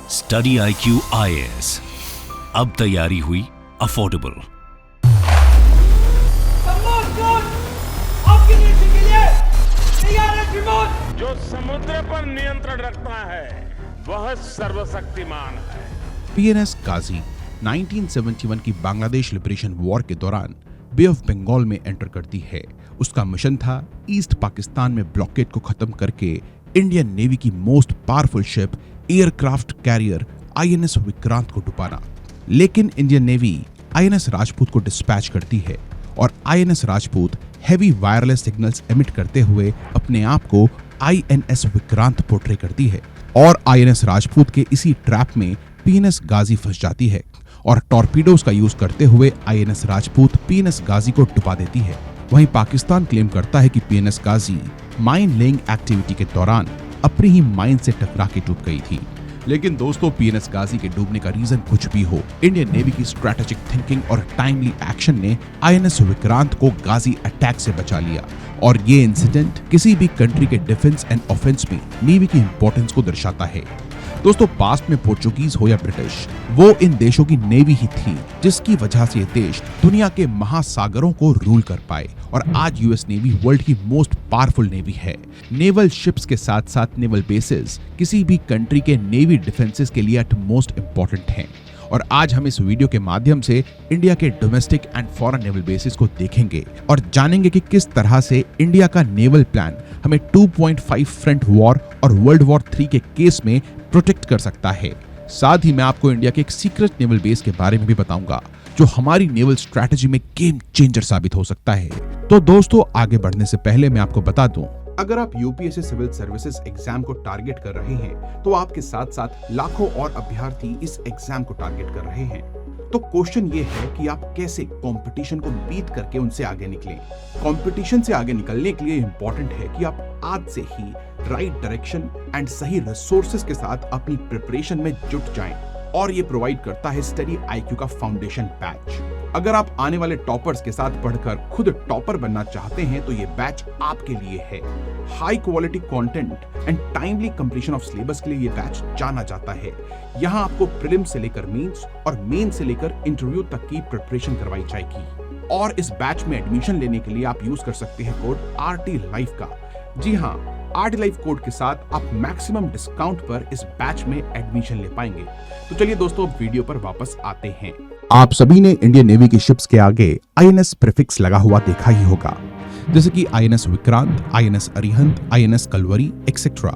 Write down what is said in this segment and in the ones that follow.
Study IQ IAS, अब तैयारी हुई अफोर्डेबल। जो समुद्र पर नियंत्रण रखता है वह सर्वशक्तिमान है। PNS गाजी 1971 की बांग्लादेश लिबरेशन वॉर के दौरान बे ऑफ बंगाल में एंटर करती है। उसका मिशन था ईस्ट पाकिस्तान में ब्लॉकेड को खत्म करके इंडियन नेवी की most powerful ship aircraft carrier INS Vikrant को डुबाना। लेकिन इंडियन नेवी INS राजपूत को डिस्पैच करती है और INS Rajput heavy wireless signals emit करते हुए अपने आप को INS विक्रांत पोर्ट्रे करती है और INS राजपूत के इसी ट्रैप में PNS गाजी फंस जाती है और टॉर्पीडोज का यूज करते हुए INS राजपूत PNS गाजी को डुबा देती है। वहीं पाकिस्तान क्लेम करता है कि PNS गाजी माइन लेइंग एक्टिविटी के दौरान अपनी ही माइन से टकरा के डूब गई थी। लेकिन दोस्तों, PNS गाजी के डूबने का रीजन कुछ भी हो, इंडियन नेवी की स्ट्रेटेजिक थिंकिंग और टाइमली एक्शन ने INS विक्रांत को गाजी अटैक से बचा लिया और ये इंसिडेंट किसी भी कंट्री के डिफेंस एंड ऑफेंस में नेवी की इंपॉर्टेंस को दर्शाता है। दोस्तों, पास्ट में पोर्चुगीज हो या ब्रिटिश, वो इन देशों की नेवी ही थी जिसकी वजह से ये देश दुनिया के महासागरों को रूल कर पाए और आज US नेवी वर्ल्ड की मोस्ट पावरफुल नेवी है। नेवल शिप्स के साथ साथ नेवल बेसेस किसी भी कंट्री के नेवी डिफेंसेस के लिए एट मोस्ट इंपॉर्टेंट हैं और आज हम इस वीडियो के माध्यम से इंडिया के domestic and foreign naval basis को देखेंगे और जानेंगे कि किस तरह से इंडिया का नेवल प्लान हमें 2.5 फ्रंट वॉर और वर्ल्ड वॉर 3 के केस में प्रोटेक्ट कर सकता है। साथ ही मैं आपको इंडिया के एक सीक्रेट नेवल बेस के बारे में भी बताऊंगा जो हमारी नेवल स्ट्रैटेजी में गेम चेंजर साबित हो सकता है। तो दोस्तों, आगे बढ़ने से पहले मैं आपको बता दूं, अगर आप UPSC सिविल सर्विसेज एग्जाम को टारगेट कर रहे हैं तो आपके साथ साथ लाखों और अभ्यर्थी इस एग्जाम को टारगेट कर रहे हैं। तो क्वेश्चन ये है कि आप कैसे कंपटीशन को बीट करके उनसे आगे निकलें। कंपटीशन से आगे निकलने के लिए इंपॉर्टेंट है कि आप आज से ही राइट डायरेक्शन एंड सही रिसोर्सेज के साथ अपनी प्रिपरेशन में जुट जाएं और ये प्रोवाइड करता है स्टडी IQ का फाउंडेशन बैच। अगर आप आने वाले टॉपर्स के साथ पढ़कर खुद टॉपर बनना चाहते हैं तो ये बैच आपके लिए है। High quality content and timely completion of syllabus के लिए ये बैच जाना जाता है। यहाँ आपको प्रीलिम से लेकर मेंस और मेन से लेकर इंटरव्यू तक की प्रिपरेशन करवाई जाएगी और इस बैच में एडमिशन लेने के लिए आप यूज कर सकते हैं कोड RT Life का। जी हाँ, RT Life कोड के साथ आप मैक्सिमम डिस्काउंट पर इस बैच में एडमिशन ले पाएंगे। तो चलिए दोस्तों, वीडियो पर वापस आते हैं। आप सभी ने इंडियन नेवी की शिप्स के आगे INS प्रीफिक्स लगा हुआ देखा ही होगा, जैसे कि INS Vikrant, INS Arihant, INS Kalvari etcetera.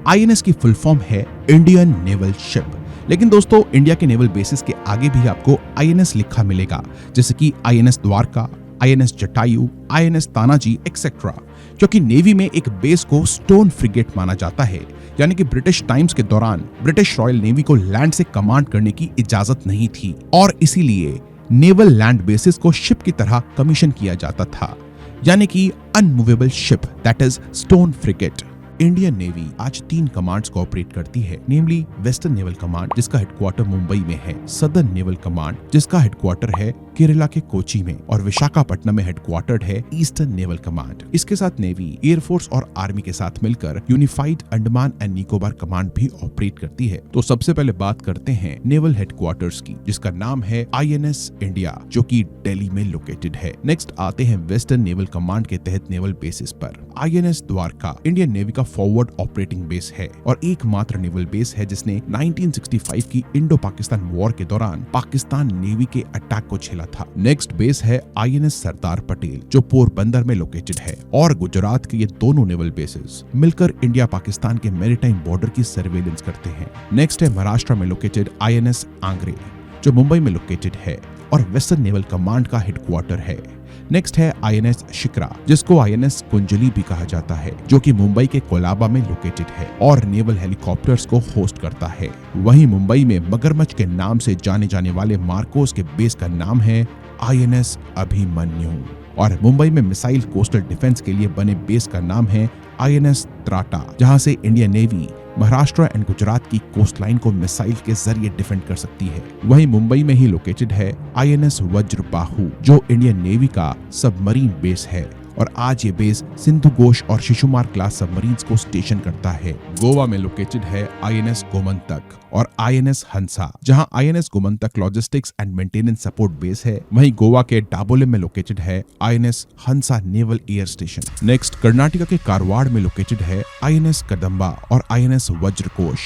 INS की फुल फॉर्म है इंडियन नेवल शिप। लेकिन दोस्तों, इंडिया के नेवल बेसिस के आगे भी आपको INS लिखा मिलेगा, जैसे कि INS Dwarka, INS Jatayu, INS Tanaji etcetera, क्योंकि नेवी में एक बेस को स्टोन फ्रिगेट माना जाता है, यानी कि ब्रिटिश टाइम्स के दौरान ब्रिटिश रॉयल नेवी को लैंड से कमांड करने की इजाजत नहीं थी और इसीलिए नेवल लैंड बेसिस को शिप की तरह कमीशन किया जाता था, यानी कि unmovable ship that is stone frigate. Indian navy आज 3 कमांड्स को ऑपरेट करती है, नेमली वेस्टर्न नेवल कमांड जिसका हेडक्वार्टर मुंबई में है, सदर्न नेवल कमांड जिसका हेडक्वार्टर है केरला के कोची में और विशाखापट्टनम में हेडक्वार्टर्ड है ईस्टर्न नेवल कमांड। इसके साथ नेवी एयरफोर्स और आर्मी के साथ मिलकर unified Andaman and Nicobar command भी ऑपरेट करती है। तो सबसे पहले बात करते हैं नेवल हेडक्वार्टर्स की, जिसका नाम है INS इंडिया, जो कि दिल्ली में लोकेटेड है। नेक्स्ट आते हैं वेस्टर्न नेवल कमांड के तहत नेवल बेसिस पर। INS द्वारका इंडियन नेवी का फॉरवर्ड ऑपरेटिंग बेस है और एकमात्र नेवल बेस है जिसने 1965 की इंडो पाकिस्तान वॉर के दौरान पाकिस्तान नेवी के अटैक को झेला था। नेक्स्ट बेस है INS सरदार पटेल, जो पोरबंदर में लोकेटेड है और गुजरात के ये दोनों नेवल बेसेस मिलकर इंडिया पाकिस्तान के मैरीटाइम बॉर्डर की सर्वेलेंस करते हैं। नेक्स्ट है महाराष्ट्र में लोकेटेड INS आंग्रे, जो मुंबई में लोकेटेड है और वेस्टर्न नेवल कमांड का हेडक्वार्टर है। नेक्स्ट है INS शिकरा, जिसको INS कुंजली भी कहा जाता है, जो कि मुंबई के कोलाबा में लोकेटेड है और नेवल हेलीकॉप्टर्स को होस्ट करता है। वहीं मुंबई में मगरमच्छ के नाम से जाने जाने वाले मार्कोस के बेस का नाम है INS अभिमन्यु और मुंबई में मिसाइल कोस्टल डिफेंस के लिए बने बेस का नाम है INS त्राटा, जहां से Indian navy Maharashtra and Gujarat की कोस्टलाइन को मिसाइल के जरिए डिफेंड कर सकती है। वहीं मुंबई में ही लोकेटेड है INS वज्रबाहु, जो इंडियन नेवी का सबमरीन बेस है और आज ये बेस सिंधु घोष और शिशुमार क्लास सबमरीन्स को स्टेशन करता है। गोवा में लोकेटेड है INS गोमंतक और INS हंसा। जहां INS Gomantak logistics and maintenance support base है, वहीं गोवा के डाबोले में लोकेटेड है INS Hansa naval air station. Next Karnataka के कारवाड़ में लोकेटेड है INS कदंबा और INS वज्रकोश।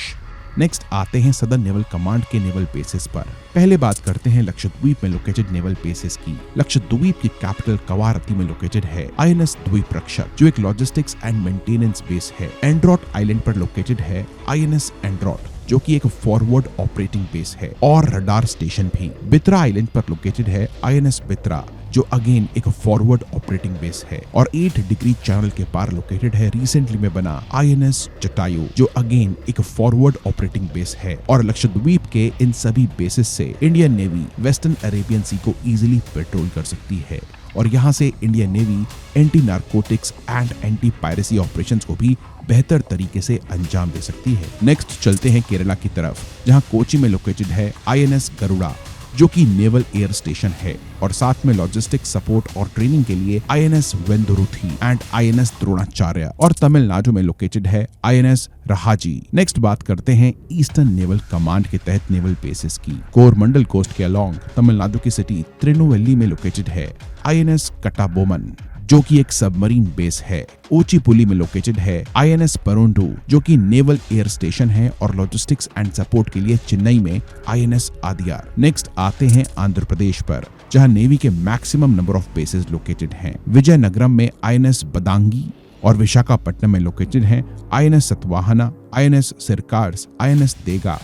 नेक्स्ट आते हैं सदर्न नेवल कमांड के नेवल बेसिस पर। पहले बात करते हैं लक्षद्वीप में लोकेटेड नेवल बेसिस की। लक्षद्वीप की कैपिटल कवारत्ती में लोकेटेड है INS द्वीप रक्षक, जो एक लॉजिस्टिक्स एंड मेंटेनेंस बेस है। एंड्रोट आइलैंड पर लोकेटेड है INS एंड्रोट, जो कि एक फॉरवर्ड ऑपरेटिंग बेस है और रडार स्टेशन भी। बित्रा आइलैंड पर लोकेटेड है INS बित्रा, जो अगेन एक फॉरवर्ड ऑपरेटिंग बेस है। और 8 डिग्री चैनल के पार लोकेटेड है रिसेंटली में बना INS जटायु, जो अगेन एक फॉरवर्ड ऑपरेटिंग बेस है। और लक्षद्वीप के इन सभी बेसिस से इंडियन नेवी वेस्टर्न अरेबियन सी को इजीली पेट्रोल कर सकती है और यहाँ से Indian navy anti narcotics and anti piracy operations को भी बेहतर तरीके से अंजाम दे सकती है। नेक्स्ट चलते हैं केरला की तरफ, जहाँ कोची में लोकेटेड है INS गरुड़ा, जो कि नेवल एयर स्टेशन है। और साथ में लॉजिस्टिक सपोर्ट और ट्रेनिंग के लिए INS वेंदुरुथी एंड INS द्रोणाचार्य। और तमिलनाडु में लोकेटेड है INS रहाजी। नेक्स्ट बात करते हैं ईस्टर्न नेवल कमांड के तहत नेवल बेसिस की। कोरमंडल कोस्ट के अलोंग तमिलनाडु की सिटी तिरुनेलवेली में लोकेटेड है INS कटाबोमन, जो कि एक सबमरीन बेस है। ओचीपुली में लोकेटेड है INS परोंडू, जो कि नेवल एयर स्टेशन है और लॉजिस्टिक्स एंड सपोर्ट के लिए चेन्नई में INS आदियार। नेक्स्ट आते हैं आंध्र प्रदेश पर, जहां नेवी के maximum number of bases located हैं। विजयनगरम में INS बदांगी और विशाखापट्टनम में लोकेटेड हैं INS सतवाहना, INS सिरकार्स, INS देगा,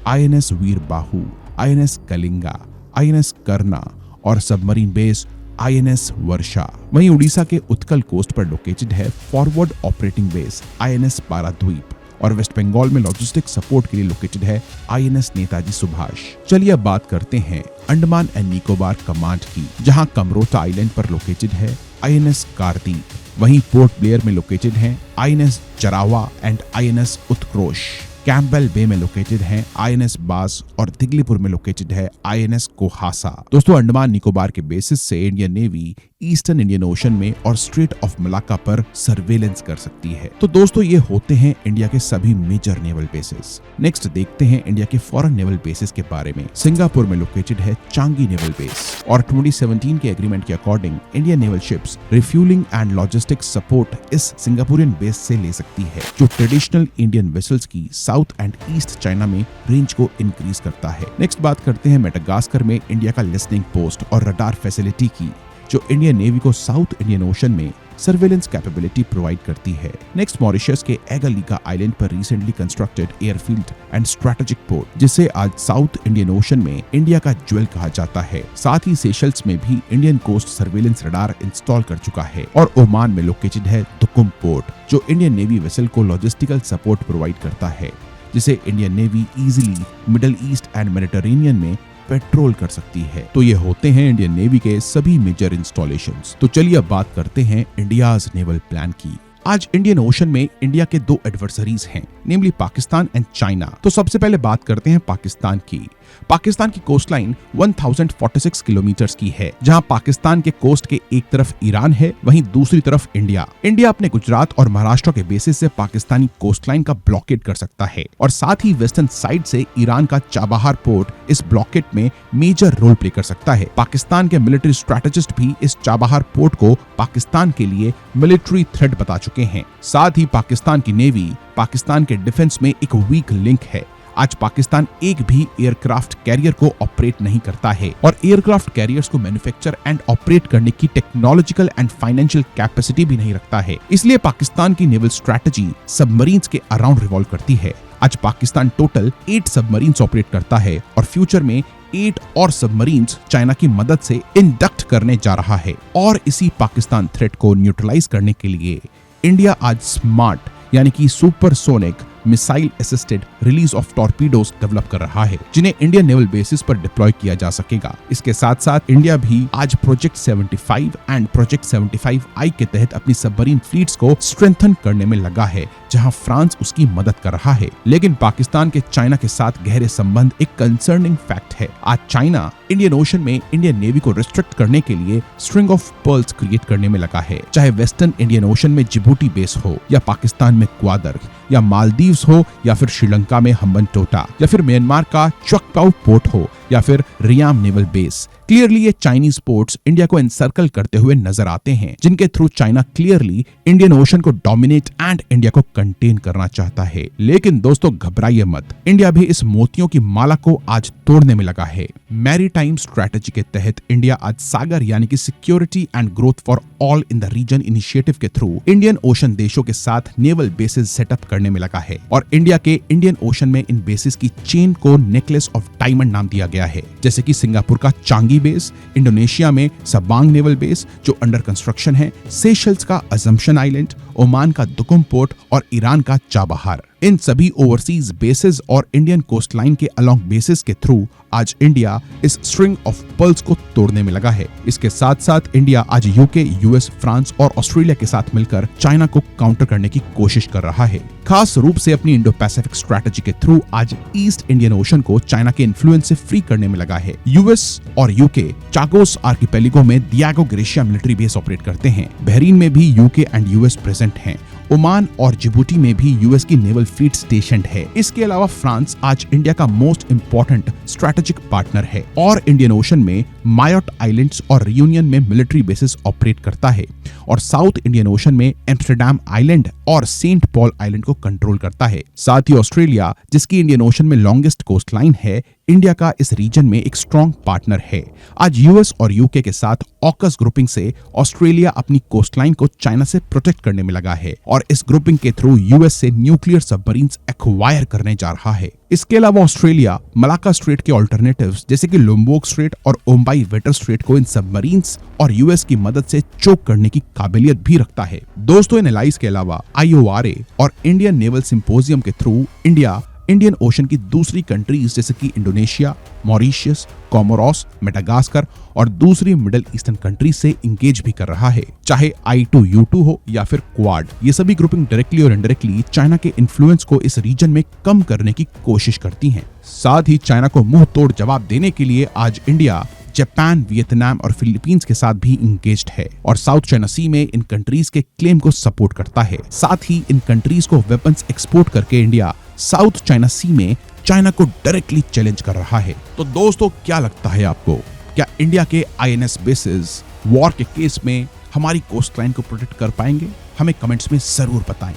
INS वीरबाहु, INS कलिंगा, INS करना और सबमरीन बेस INS वर्षा। वहीं उड़ीसा के उत्कल कोस्ट पर लोकेटेड है forward operating base INS Paradip और वेस्ट बंगाल में लॉजिस्टिक सपोर्ट के लिए लोकेटेड है INS नेताजी सुभाष। चलिए अब बात करते हैं अंडमान एंड निकोबार कमांड की, जहां कमरोटा आइलैंड पर लोकेटेड है INS कारदीप। वहीं पोर्ट ब्लेयर में लोकेटेड है INS चरावा एंड INS उत्क्रोश। कैंपबेल बे में लोकेटेड है INS बास और दिगलीपुर में लोकेटेड है INS कोहासा। दोस्तों, अंडमान निकोबार के बेसिस से Indian navy eastern Indian ocean में और स्ट्रेट ऑफ मलाक्का पर सर्वेलेंस कर सकती है। तो दोस्तों, ये होते हैं इंडिया के सभी मेजर नेवल बेसिस। नेक्स्ट देखते हैं इंडिया के फॉरेन नेवल बेसिस के बारे में। सिंगापुर में लोकेटेड है चांगी नेवल बेस और 2017 के एग्रीमेंट के according Indian naval ships refuelling and logistic support इस सिंगापुरियन बेस से ले सकती है, जो ट्रेडिशनल इंडियन वेसल्स की साउथ एंड ईस्ट चाइना में रेंज को इंक्रीज करता है। नेक्स्ट बात करते हैं मेडागास्कर में इंडिया का लिसनिंग पोस्ट और रडार फैसिलिटी की, जो इंडियन नेवी को साउथ इंडियन ओशन में सर्वेलेंस कैपेबिलिटी प्रोवाइड करती है। नेक्स्ट मॉरिशस के एगालिका आइलैंड पर recently constructed airfield and strategic port, जिसे आज साउथ इंडियन ओशन में इंडिया का ज्वेल कहा जाता है। साथ ही सेशल्स में भी Indian coast surveillance radar install कर चुका है। और ओमान में लोकेटेड है दुकुम पोर्ट, जो इंडियन नेवी वेसल को लॉजिस्टिकल सपोर्ट प्रोवाइड करता है, जिसे Indian navy easily middle east and Mediterranean में पेट्रोल कर सकती है। तो ये होते हैं इंडियन नेवी के सभी मेजर इंस्टॉलेशंस। तो चलिए अब बात करते हैं इंडियाज नेवल प्लान की। आज इंडियन ओशन में इंडिया के 2 एडवर्सरीज हैं, नेमली पाकिस्तान एंड चाइना। तो सबसे पहले बात करते हैं पाकिस्तान की। पाकिस्तान की कोस्ट लाइन 1046 किलोमीटर की है, जहां पाकिस्तान के कोस्ट के एक तरफ ईरान है, वहीं दूसरी तरफ इंडिया। इंडिया अपने गुजरात और महाराष्ट्र के बेसिस से पाकिस्तानी कोस्ट लाइन का ब्लॉकेड कर सकता है और साथ ही वेस्टर्न साइड से ईरान का चाबहार पोर्ट इस ब्लॉकेड में मेजर रोल प्ले कर सकता है। पाकिस्तान के मिलिट्री स्ट्रेटेजिस्ट भी इस चाबहार पोर्ट को पाकिस्तान के लिए मिलिट्री थ्रेट बता चुके हैं। साथ ही पाकिस्तान की नेवी पाकिस्तान के डिफेंस में एक वीक लिंक है। आज पाकिस्तान एक भी एयरक्राफ्ट कैरियर को ऑपरेट नहीं करता है और एयरक्राफ्ट कैरियर्स को मैन्युफैक्चर एंड ऑपरेट करने की टेक्नोलॉजिकल एंड फाइनेंशियल कैपेसिटी भी नहीं रखता है। इसलिए पाकिस्तान की नेवल स्ट्रैटेजी सबमरीन्स के अराउंड रिवॉल्व करती है। आज पाकिस्तान टोटल 8 सबमरीन्स ऑपरेट करता है और फ्यूचर में 8 और सबमरीन्स चाइना की मदद से इंडक्ट करने जा रहा है। और इसी पाकिस्तान थ्रेट को न्यूट्रलाइज करने के लिए इंडिया आज स्मार्ट यानी कि supersonic missile assisted release of torpedoes develop कर रहा है, जिन्हें इंडियन नेवल बेसिस पर डिप्लॉय किया जा सकेगा। इसके साथ साथ इंडिया भी आज प्रोजेक्ट 75 एंड प्रोजेक्ट 75I के तहत अपनी सबमरीन फ्लीट्स को स्ट्रेंथन करने में लगा है, जहां फ्रांस उसकी मदद कर रहा है। लेकिन पाकिस्तान के चाइना के साथ गहरे संबंध एक कंसर्निंग फैक्ट है। आज चाइना इंडियन ओशन में इंडियन नेवी को रिस्ट्रिक्ट करने के लिए स्ट्रिंग ऑफ पर्ल्स क्रिएट करने में लगा है, चाहे वेस्टर्न इंडियन ओशन में जिबूटी बेस हो, या पाकिस्तान में ग्वादर, या मालदीव्स हो, या फिर श्रीलंका में हम्बनटोटा, या फिर म्यांमार का चक्पाउ पोर्ट हो, या फिर रियाम नेवल बेस। क्लियरली ये चाइनीज पोर्ट्स इंडिया को एनसर्कल करते हुए नजर आते हैं, जिनके through China clearly Indian ocean को डोमिनेट एंड इंडिया को कंटेन करना चाहता है। लेकिन दोस्तों घबराइए मत, इंडिया भी इस मोतियों की माला को आज तोड़ने में लगा है। मैरीटाइम स्ट्रेटेजी के तहत इंडिया आज सागर यानी कि security and growth for all in the region initiative के थ्रू इंडियन ओशन देशों के साथ नेवल बेसिस सेटअप करने में लगा है, और इंडिया के इंडियन ओशन में इन बेसिस की चेन को नेकलेस ऑफ डायमंड नाम दिया गया है, जैसे कि सिंगापुर का चांगी बेस, इंडोनेशिया में सबांग नेवल बेस जो अंडर कंस्ट्रक्शन है, सेशल्स का अजम्पशन आइलैंड, ओमान का दुकुम पोर्ट और ईरान का चाबहार। इन सभी ओवरसीज बेसिस और इंडियन कोस्टलाइन के अलोंग बेसिस के थ्रू आज इंडिया इस स्ट्रिंग ऑफ पर्ल्स को तोड़ने में लगा है। इसके साथ साथ इंडिया आज यूके, यूएस, फ्रांस और ऑस्ट्रेलिया के साथ मिलकर चाइना को काउंटर करने की कोशिश कर रहा है। खास रूप से अपनी इंडो पैसिफिक स्ट्रेटेजी के थ्रू आज ईस्ट इंडियन ओशन को चाइना के इन्फ्लुएंस से फ्री करने में लगा है। यूएस और यूके चागोस आर्किपेलिगो में दियागो ग्रेशिया मिलिट्री बेस ऑपरेट करते हैं। बहरीन में भी यूके एंड यूएस प्रेजेंट हैं। ओमान और जिबूटी में भी यूएस की नेवल फ्लीट स्टेशनड है। इसके अलावा फ्रांस आज इंडिया का मोस्ट इंपॉर्टेंट स्ट्रेटेजिक पार्टनर है और इंडियन ओशन में मायोट आइलैंड्स और रियूनियन में मिलिट्री बेसिस ऑपरेट करता है, और साउथ इंडियन ओशन में एम्स्टर्डम आइलैंड और सेंट पॉल आइलैंड को कंट्रोल करता है। साथ ही ऑस्ट्रेलिया, जिसकी इंडियन ओशन में लॉन्गेस्ट कोस्ट लाइन है, इंडिया का इस रीजन में एक स्ट्रॉन्ग पार्टनर है। आज यूएस और यूके के साथ ऑकस ग्रुपिंग से ऑस्ट्रेलिया अपनी कोस्टलाइन को चाइना से प्रोटेक्ट करने में लगा है, और इस ग्रुपिंग के थ्रू यूएस से न्यूक्लियर सबमरीन्स एक्वायर करने जा रहा है। इसके अलावा ऑस्ट्रेलिया मलाक्का स्ट्रेट के ऑल्टरनेटिव्स जैसे कि लोम्बोक स्ट्रेट और ओम्बाई वेटर स्ट्रेट को इन सबमरीन्स और यूएस की मदद से चोक करने की काबिलियत भी रखता है। दोस्तों इन एलाइज के अलावा IORA और इंडियन नेवल सिंपोजियम के थ्रू इंडिया इंडियन ओशन की दूसरी कंट्रीज जैसे कि इंडोनेशिया, मॉरिशस, कोमोरोस, मेडागास्कर और दूसरी मिडिल ईस्टर्न कंट्रीज से इंगेज भी कर रहा है, चाहे I2U2 हो या फिर क्वाड। ये सभी ग्रुपिंग डायरेक्टली और इनडायरेक्टली चाइना के इन्फ्लुएंस को इस रीजन में कम करने की कोशिश करती हैं। साथ ही चाइना को मुंह तोड़ जवाब देने के लिए आज इंडिया जापान, वियतनाम और फिलीपींस के साथ भी इंगेज्ड है, और साउथ चाइना सी में इन कंट्रीज के क्लेम को सपोर्ट करता है। साथ ही इन कंट्रीज को वेपन्स एक्सपोर्ट करके इंडिया साउथ चाइना सी में चाइना को डायरेक्टली चैलेंज कर रहा है। तो दोस्तों क्या लगता है आपको, क्या इंडिया के INS बेसिस वॉर के केस में हमारी कोस्टलाइन को प्रोटेक्ट कर पाएंगे? हमें कमेंट्स में जरूर बताएं।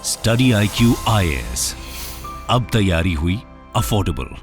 स्टडी IQ IAS अब तैयारी हुई अफोर्डेबल।